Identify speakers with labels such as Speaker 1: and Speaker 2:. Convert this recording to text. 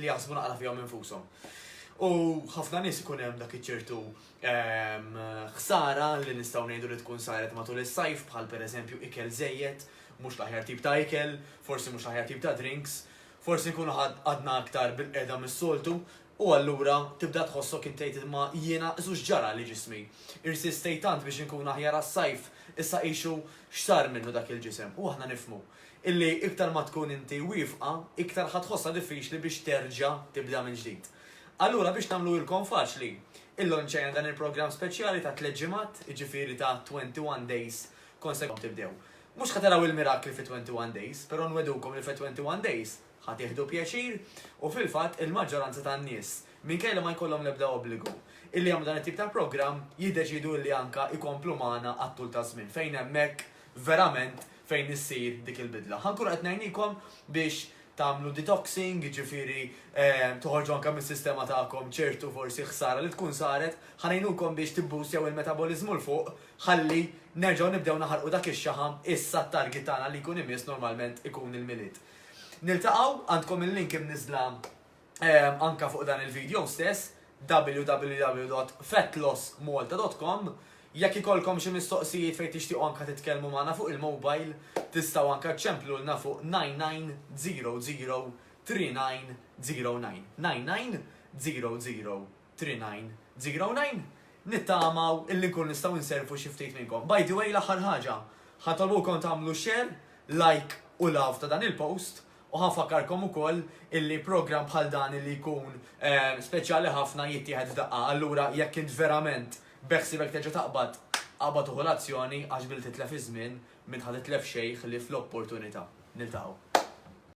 Speaker 1: li jaħsbu naqra fihom infushom. U ħafna nies ikun hemm dak iċ-ċertu ħsara li nistgħu ngħidu li tkun saret matul is-sajf bħal pereżempju ikel żejjed, mhux l-aħjar tip ta' ikel, forsi mhux l-aħjar tip ta' drinks, forsi nkunu għadna aktar bil-qiegħda mis-soltu, u allura tibda tħossok intejt ma jiena żux ġara li ġismi. Irsistej tant biex inkun aħjar għas-sajf, issa qiexu x'sar minnu dak il-ġisem. U aħna nifhmu illi iktar ma tkun inti wifqa, iktar ħadħossha diffiċli biex terġa' tibda minn ġdid. Allura biex nagħmlu lkom faċli, illonċejna dan il-programm speċjali ta' 3 ġimgħat, jiġifieri ta' 21 days konsekutiv tibdew. Mhux ħataraw il-mirakli fi 21 days, però nwedukom li fi 21 days ħadd jieħdu pjaċir u fil-fatt il-maġġoranza tan-nies minkejja ma jkollhom l-ebda obbligu illi jagħmlu dan it-tip ta' programm jiddeċidu li anka ikomplu magħna għat-tul ta' żmien fejn hemmhekk verament fejn issir dik il-bidla. Ħankun qed ngħinilkom biex tagħmlu detoxing, jiġifieri toħorġu anke mis-sistema tagħkom ċertu forsi ħsara li tkun saret, ħanejnukom biex tibbustjaw il-metabolizmu l fuq ħalli nerġgħu nibdew naħarqu dak ix-xaħam issa t-target tagħna li jkun imiss normalment ikun il-milied. Niltaqgħu għandkom il-link imniżla anka fuq dan il-video stess www.fatlossmalta.com. Jekk ikolkom xi mistoqsijiet fejn tixtiequ anke titkellmu magħna fuq il-mobile, tistgħu anke ċemplulna fuq 99003909. 99003909. Nittamaw illi nkun nistgħu nserfu xi ftit minnkom. By the way, l-aħħar ħaġa, ħatolbukom tagħmlu share, like u love ta' dan il-post. U ħanfakkarkom ukoll illi program bħal dan illi jkun speċjali ħafna jittieħed f'daqqa. Allura jekk int verament beħsibek terġa' taqbad uħu l-azzjoni għax bil titlef iż-żmien minn ħad titlef xejn li fl-opportunità. Niltaqgħu.